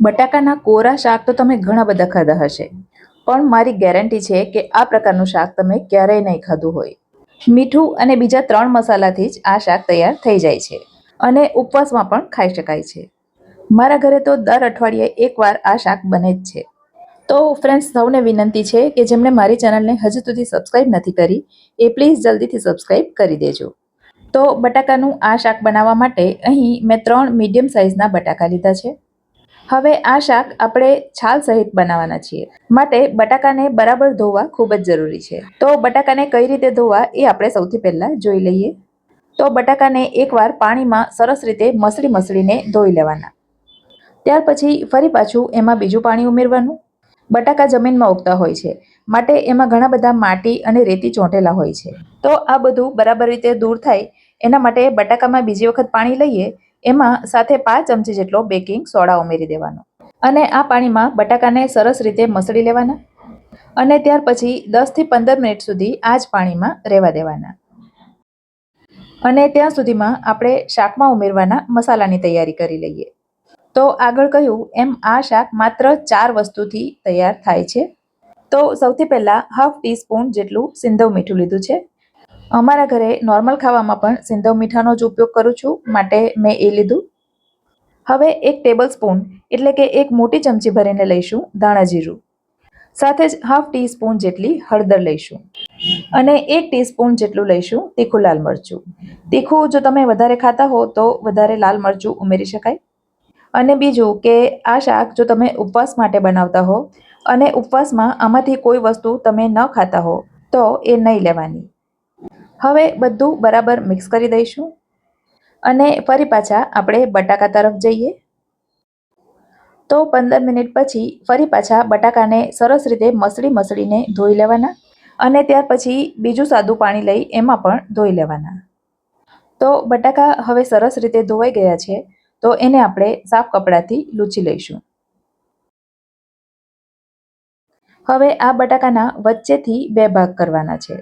બટાકાના કોરા શાક તો તમે ઘણા બધા ખાધા હશે, પણ મારી ગેરંટી છે કે આ પ્રકારનું શાક તમે ક્યારેય નહીં ખાધું હોય. મીઠું અને બીજા 3 મસાલાથી જ આ શાક તૈયાર થઈ જાય છે અને ઉપવાસમાં પણ ખાઈ શકાય છે. મારા ઘરે તો દર અઠવાડિયે એકવાર આ શાક બને જ છે. તો ફ્રેન્ડ્સ, સૌને વિનંતી છે કે જેમણે મારી ચેનલને હજુ સુધી સબસ્ક્રાઈબ નથી કરી એ પ્લીઝ જલ્દીથી સબસ્ક્રાઈબ કરી દેજો. તો બટાકાનું આ શાક બનાવવા માટે અહીં મેં 3 મીડિયમ સાઇઝના બટાકા લીધા છે. હવે આ શાક આપણે છાલ સહિત બનાવવાના છીએ, માટે બટાકાને બરાબર ધોવા ખૂબ જ જરૂરી છે. તો બટાકાને કઈ રીતે ધોવા એ આપણે સૌથી પહેલા જોઈ લઈએ. તો બટાકાને એકવાર પાણીમાં સરસ રીતે મસળીને ધોઈ લેવાના. ત્યાર પછી ફરી પાછું એમાં બીજું પાણી ઉમેરવાનું. બટાકા જમીનમાં ઉગતા હોય છે, માટે એમાં ઘણા બધા માટી અને રેતી ચોંટેલા હોય છે. તો આ બધું બરાબર રીતે દૂર થાય એના માટે બટાકામાં બીજી વખત પાણી લઈએ, એમાં સાથે 5 ચમચી જેટલો બેકિંગ સોડા ઉમેરી દેવાનો અને આ પાણીમાં બટાકાને સરસ રીતે મસળી લેવાના અને ત્યાર પછી 10 થી 15 મિનિટ સુધી આ જ પાણીમાં રહેવા દેવાના. અને ત્યાં સુધીમાં આપણે શાકમાં ઉમેરવાના મસાલાની તૈયારી કરી લઈએ. તો આગળ કહ્યું એમ આ શાક માત્ર 4 વસ્તુથી તૈયાર થાય છે. તો સૌથી પહેલા ½ ટીસ્પૂન જેટલું સિંધવ મીઠું લીધું છે. અમારા ઘરે નોર્મલ ખાવામાં પણ સિંધવ મીઠાનો જ ઉપયોગ કરું છું, માટે મેં એ લીધું. હવે 1 ટેબલ સ્પૂન એટલે કે 1 મોટી ચમચી ભરીને લઈશું ધાણા જીરું. સાથે જ ½ ટીસ્પૂન જેટલી હળદર લઈશું અને 1 ટીસ્પૂન જેટલું લઈશું તીખું લાલ મરચું. તીખું જો તમે વધારે ખાતા હો તો વધારે લાલ મરચું ઉમેરી શકાય. અને બીજું કે આ શાક જો તમે ઉપવાસ માટે બનાવતા હો અને ઉપવાસમાં આમાંથી કોઈ વસ્તુ તમે ન ખાતા હો તો એ નહીં લેવાની. હવે બધું બરાબર મિક્સ કરી દઈશું અને ફરી પાછા આપણે બટાકા તરફ જઈએ. તો 15 મિનિટ પછી ફરી પાછા બટાકાને સરસ રીતે મસળીને ધોઈ લેવાના અને ત્યાર પછી બીજું સાદું પાણી લઈ એમાં પણ ધોઈ લેવાના. તો બટાકા હવે સરસ રીતે ધોવાઈ ગયા છે, તો એને આપણે સાફ કપડાથી લૂછી લઈશું. હવે આ બટાકાના વચ્ચેથી 2 ભાગ કરવાના છે.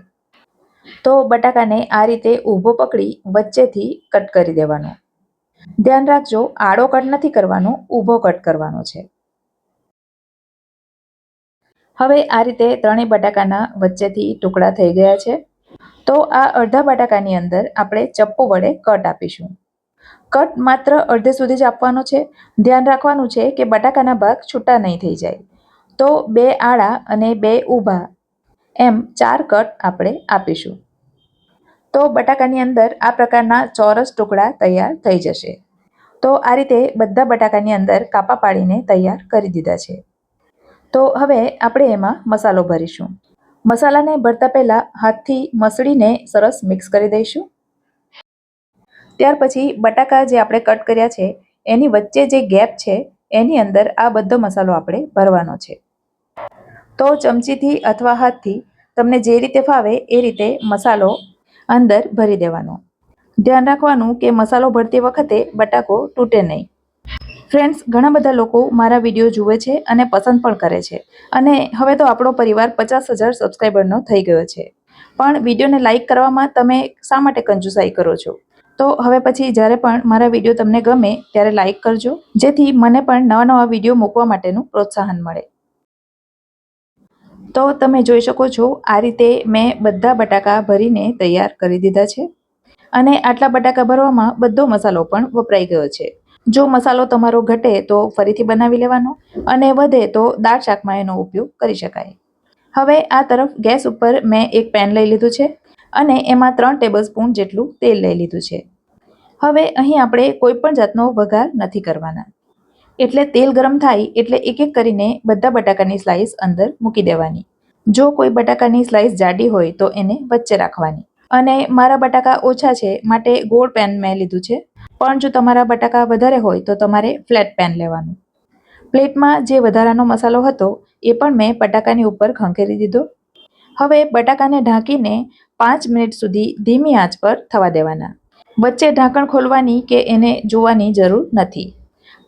તો બટાકાને આ રીતે ઊભો પકડી વચ્ચેથી કટ કરી દેવાનો. ધ્યાન રાખજો, આડો કટ નથી કરવાનો, ઊભો કટ કરવાનો છે. હવે આ રીતે 3 બટાકાના વચ્ચેથી ટુકડા થઈ ગયા છે. તો આ અડધા બટાકાની અંદર આપણે ચપ્પુ વડે કટ આપીશું. કટ માત્ર અડધે સુધી જ આપવાનો છે. ધ્યાન રાખવાનું છે કે બટાકાના ભાગ છૂટા નહીં થઈ જાય. તો 2 આડા અને 2 ઊભા એમ 4 કટ આપણે આપીશું. તો બટાકાની અંદર આ પ્રકારના ચોરસ ટુકડા તૈયાર થઈ જશે. તો આ રીતે બધા બટાકાની અંદર કાપા પાડીને તૈયાર કરી દીધા છે. તો હવે આપણે એમાં મસાલો ભરીશું. મસાલાને ભરતા પહેલા હાથથી મસળીને સરસ મિક્સ કરી દઈશું. ત્યાર પછી બટાકા જે આપણે કટ કર્યા છે એની વચ્ચે જે ગેપ છે એની અંદર આ બધો મસાલો આપણે ભરવાનો છે. તો ચમચીથી અથવા હાથથી તમને જે રીતે ફાવે એ રીતે મસાલો અંદર ભરી દેવાનો. ધ્યાન રાખવાનું કે મસાલો ભરતી વખતે બટાકો તૂટે નહીં. ફ્રેન્ડ્સ, ઘણા બધા લોકો મારા વિડીયો જુએ છે અને પસંદ પણ કરે છે અને હવે તો આપણો પરિવાર 50,000 સબસ્ક્રાઈબરનો થઈ ગયો છે. પણ વિડીયોને લાઇક કરવામાં તમે શા માટે કંજુસાઈ કરો છો? તો હવે પછી જ્યારે પણ મારા વિડીયો તમને ગમે ત્યારે લાઇક કરજો, જેથી મને પણ નવા વિડીયો મૂકવા માટેનું પ્રોત્સાહન મળે. તો તમે જોઈ શકો છો આ રીતે મેં બધા બટાકા ભરીને તૈયાર કરી દીધા છે અને આટલા બટાકા ભરવામાં બધો મસાલો પણ વપરાઈ ગયો છે. જો મસાલો તમારો ઘટે તો ફરીથી બનાવી લેવાનો અને વધે તો દાળ શાકમાં એનો ઉપયોગ કરી શકાય. હવે આ તરફ ગેસ ઉપર મેં એક પેન લઈ લીધું છે અને એમાં 3 ટેબલ સ્પૂન જેટલું તેલ લઈ લીધું છે. હવે અહીં આપણે કોઈ પણ જાતનો વઘાર નથી કરવાના. એટલે તેલ ગરમ થાય એટલે એક એક કરીને બધા બટાકાની સ્લાઇસ અંદર મૂકી દેવાની. જો કોઈ બટાકાની સ્લાઇસ જાડી હોય તો એને વચ્ચે રાખવાની. અને મારા બટાકા ઓછા છે માટે ગોળ પેન મેં લીધું છે, પણ જો તમારા બટાકા વધારે હોય તો તમારે ફ્લેટ પેન લેવાનું. પ્લેટમાં જે વધારાનો મસાલો હતો એ પણ મેં બટાકાની ઉપર ખંખેરી દીધો. હવે બટાકાને ઢાંકીને 5 મિનિટ સુધી ધીમી આંચ પર થવા દેવાના. વચ્ચે ઢાંકણ ખોલવાની કે એને જોવાની જરૂર નથી.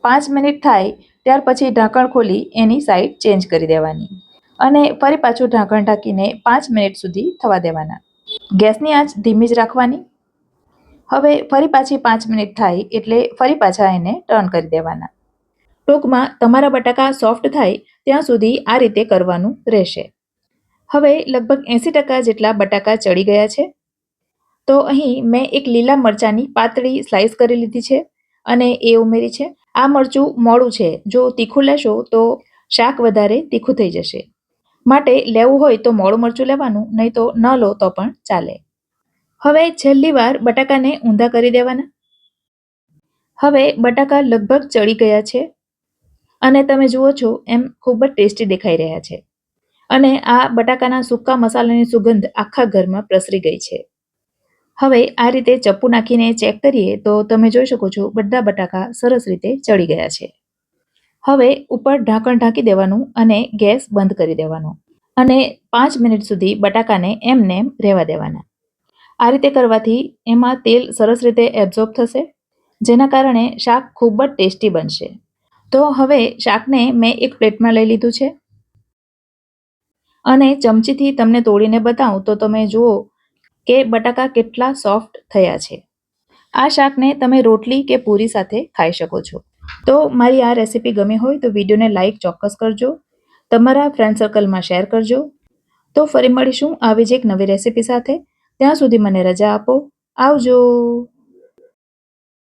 5 મિનિટ થાય ત્યાર પછી ઢાંકણ ખોલી એની સાઈડ ચેન્જ કરી દેવાની અને ફરી પાછું ઢાંકણ ઢાંકીને 5 મિનિટ સુધી થવા દેવાના. ગેસની આંચ ધીમી જ રાખવાની. હવે ફરી પાછી 5 મિનિટ થાય એટલે ફરી પાછા એને ટર્ન કરી દેવાના. ટૂંકમાં તમારા બટાકા સોફ્ટ થાય ત્યાં સુધી આ રીતે કરવાનું રહેશે. હવે લગભગ 80% જેટલા બટાકા ચડી ગયા છે. તો અહીં મેં એક લીલા મરચાની પાતળી સ્લાઇસ કરી લીધી છે અને એ ઉમેરી છે. આ મરચું મોડું છે, જો તીખું લેશો તો શાક વધારે તીખું થઈ જશે. માટે લેવું હોય તો મોડું મરચું લેવાનું, નહીં તો ન લો તો પણ ચાલે. હવે છેલ્લી વાર બટાકાને ઊંધા કરી દેવાના. હવે બટાકા લગભગ ચડી ગયા છે અને તમે જુઓ છો એમ ખૂબ જ ટેસ્ટી દેખાઈ રહ્યા છે. અને આ બટાકાના સૂકા મસાલાની સુગંધ આખા ઘરમાં પ્રસરી ગઈ છે. હવે આ રીતે ચપ્પુ નાખીને ચેક કરીએ તો તમે જોઈ શકો છો બધા બટાકા સરસ રીતે ચડી ગયા છે. હવે ઉપર ઢાંકણ ઢાંકી દેવાનું અને ગેસ બંધ કરી દેવાનો અને 5 મિનિટ સુધી બટાકાને એમને રહેવા દેવાના. આ રીતે કરવાથી એમાં તેલ સરસ રીતે એબ્ઝોર્બ થશે, જેના કારણે શાક ખૂબ જ ટેસ્ટી બનશે. તો હવે શાકને મેં એક પ્લેટમાં લઈ લીધું છે અને ચમચીથી તમને તોડીને બતાવું તો તમે જુઓ કે બટાકા કેટલા સોફ્ટ થયા છે. આ શાકને તમે રોટલી કે પૂરી સાથે ખાઈ શકો છો. તો મારી આ રેસીપી ગમી હોય તો વિડીયોને લાઈક ચોક્કસ કરજો, તમારા ફ્રેન્ડ સર્કલમાં શેર કરજો. તો ફરી મળીશું આવી જ એક નવી રેસીપી સાથે. ત્યાં સુધી મને રજા આપો. આવજો.